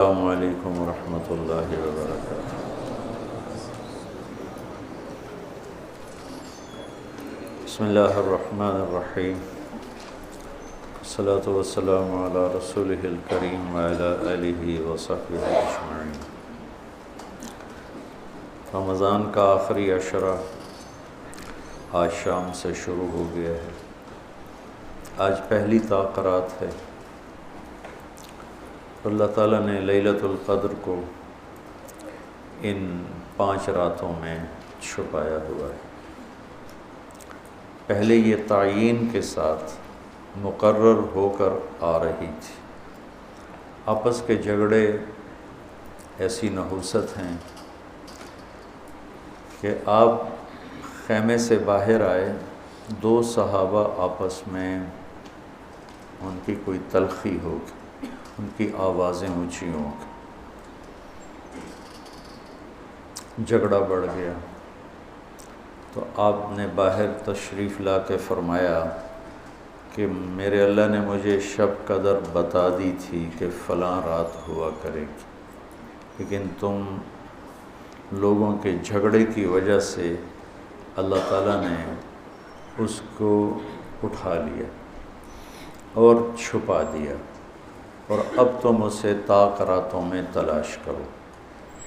السلام علیکم ورحمۃ اللہ وبرکاتہ۔ بسم اللہ الرحمن الرحیم، والصلاۃ والسلام علی رسولہ الکریم وعلی آلہ وصحبہ اجمعین۔ رمضان کا آخری عشرہ آج شام سے شروع ہو گیا ہے۔ آج پہلی تاقرات ہے۔ اللہ تعالیٰ نے لیلۃ القدر کو ان 5 راتوں میں چھپایا ہوا ہے۔ پہلے یہ تعیین کے ساتھ مقرر ہو کر آ رہی تھی۔ آپس کے جھگڑے ایسی نحوست ہیں کہ آپ خیمے سے باہر آئے، 2 صحابہ آپس میں ان کی کوئی تلخی ہوگی، ان کی آوازیں اونچی ہوں گی، جھگڑا بڑھ گیا تو آپ نے باہر تشریف لا کے فرمایا کہ میرے اللہ نے مجھے شب قدر بتا دی تھی کہ فلاں رات ہوا کرے گی، لیکن تم لوگوں کے جھگڑے کی وجہ سے اللہ تعالیٰ نے اس کو اٹھا لیا اور چھپا دیا، اور اب تم اسے تاقراتوں میں تلاش کرو،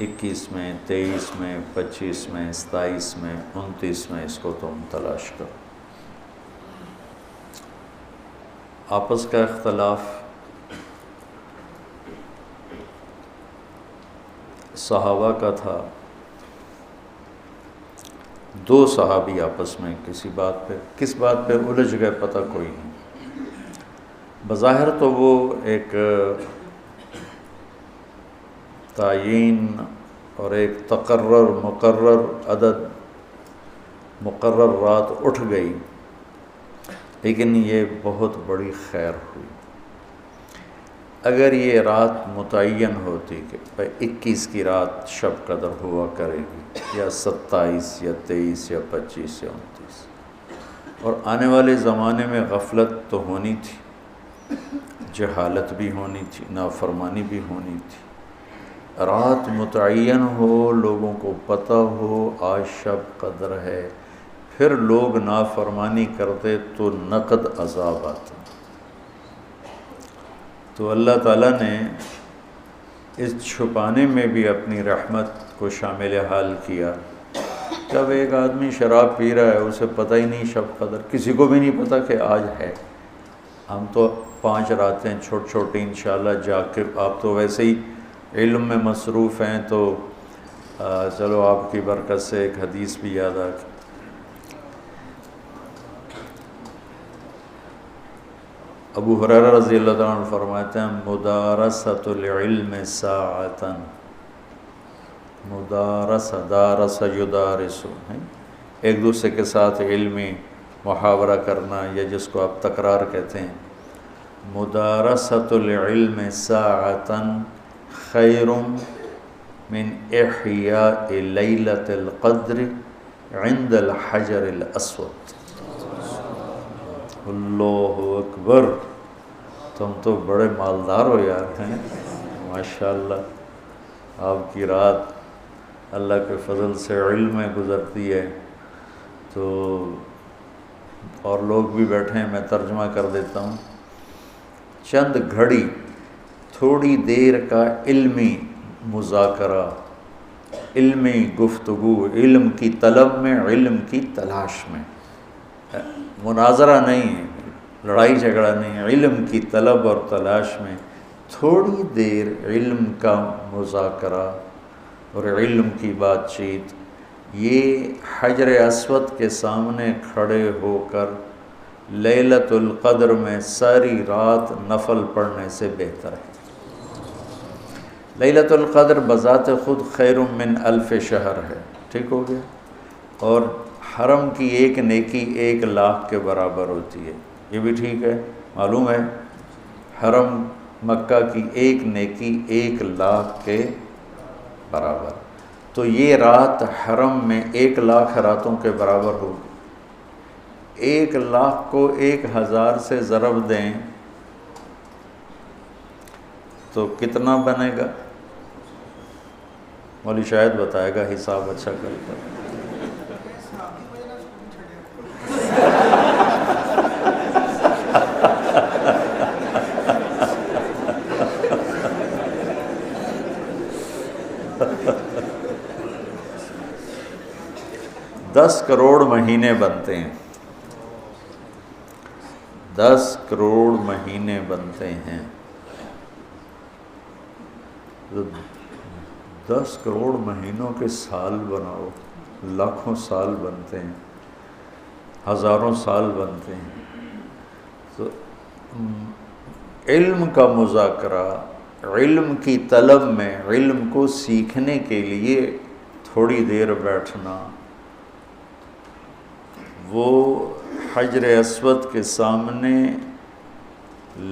21 میں، 23 میں، 25 میں، 27 میں، 29 میں اس کو تم تلاش کرو۔ آپس کا اختلاف صحابہ کا تھا۔ 2 صحابی آپس میں کس بات پہ الجھ گئے پتہ کوئی نہیں۔ بظاہر تو وہ ایک تعیین اور ایک مقرر عدد، مقرر رات اٹھ گئی، لیکن یہ بہت بڑی خیر ہوئی۔ اگر یہ رات متعین ہوتی کہ 21 کی رات شب قدر ہوا کرے گی، یا 27 یا 23 یا 25 یا 29، اور آنے والے زمانے میں غفلت تو ہونی تھی، جہالت بھی ہونی تھی، نافرمانی بھی ہونی تھی۔ رات متعین ہو، لوگوں کو پتہ ہو آج شب قدر ہے، پھر لوگ نافرمانی کرتے تو نقد عذاب آتا۔ تو اللہ تعالیٰ نے اس چھپانے میں بھی اپنی رحمت کو شامل حال کیا۔ جب ایک آدمی شراب پی رہا ہے، اسے پتہ ہی نہیں شب قدر، کسی کو بھی نہیں پتہ کہ آج ہے۔ ہم تو 5 راتیں چھوٹی انشاءاللہ جا کے، آپ تو ویسے ہی علم میں مصروف ہیں، تو چلو آپ کی برکت سے ایک حدیث بھی یاد آ گئی۔ ابو ہریرہ رضی اللہ عنہ فرماتے ہیں، مدارسۃ العلم ساعۃ، دارس یدارس، ایک دوسرے کے ساتھ علمی محاورہ کرنا، یا جس کو آپ تکرار کہتے ہیں، مدارسۃ العلم ساعۃ خیر من احیاء لیلۃ القدر عند الحجر الاسود۔ اللہ اکبر، تم تو بڑے مالدار ہو یار، ہیں ماشاءاللہ۔ آپ کی رات اللہ کے فضل سے علم میں گزرتی ہے، تو اور لوگ بھی بیٹھے ہیں، میں ترجمہ کر دیتا ہوں۔ چند گھڑی، تھوڑی دیر کا علمی مذاکرہ، علمی گفتگو، علم کی طلب میں، علم کی تلاش میں، مناظرہ نہیں ہے، لڑائی جھگڑا نہیں ہے، علم کی طلب اور تلاش میں تھوڑی دیر علم کا مذاکرہ اور علم کی بات چیت، یہ حجر اسود کے سامنے کھڑے ہو کر لیلۃ القدر میں ساری رات نفل پڑھنے سے بہتر ہے۔ لیلۃ القدر بذات خود خیر من 1000 شہر ہے، ٹھیک ہو گیا، اور حرم کی ایک نیکی 1,00,000 کے برابر ہوتی ہے، یہ بھی ٹھیک ہے، معلوم ہے، حرم مکہ کی ایک نیکی 1,00,000 کے برابر، تو یہ رات حرم میں 1,00,000 راتوں کے برابر ہوگی۔ 1,00,000 کو 1,000 سے ضرب دیں تو کتنا بنے گا؟ مولوی شاید بتائے گا حساب اچھا کر کر. دس کروڑ مہینے بنتے ہیں, 10 کروڑ مہینے بنتے ہیں. 10 کروڑ مہینوں کے سال بناؤ, لاکھوں سال بنتے ہیں, ہزاروں سال بنتے ہیں. تو علم کا مذاکرہ, علم کی طلب میں, علم کو سیکھنے کے لیے تھوڑی دیر بیٹھنا, وہ حجر اسود کے سامنے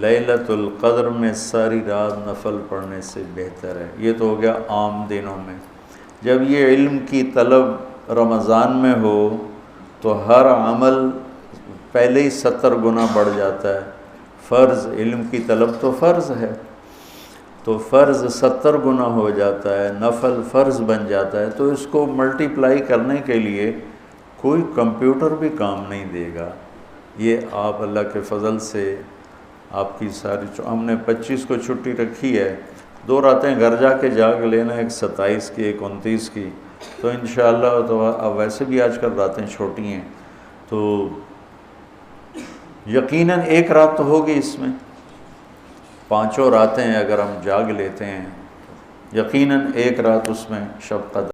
لیلۃ القدر میں ساری رات نفل پڑھنے سے بہتر ہے. یہ تو ہو گیا عام دنوں میں. جب یہ علم کی طلب رمضان میں ہو تو ہر عمل پہلے ہی 70 گنا بڑھ جاتا ہے. فرض, علم کی طلب تو فرض ہے, تو فرض 70 گنا ہو جاتا ہے, نفل فرض بن جاتا ہے. تو اس کو ملٹی پلائی کرنے کے لیے کوئی کمپیوٹر بھی کام نہیں دے گا. یہ آپ اللہ کے فضل سے آپ کی ساری, ہم نے 25 کو چھٹی رکھی ہے, 2 راتیں گھر جا کے جاگ لینا, ایک 27 کی ایک 29 کی, تو انشاءاللہ. تو اب ویسے بھی آج کل راتیں چھوٹی ہیں, تو یقیناً ایک رات تو ہوگی اس میں. 5 راتیں اگر ہم جاگ لیتے ہیں, یقیناً ایک رات اس میں شب قدر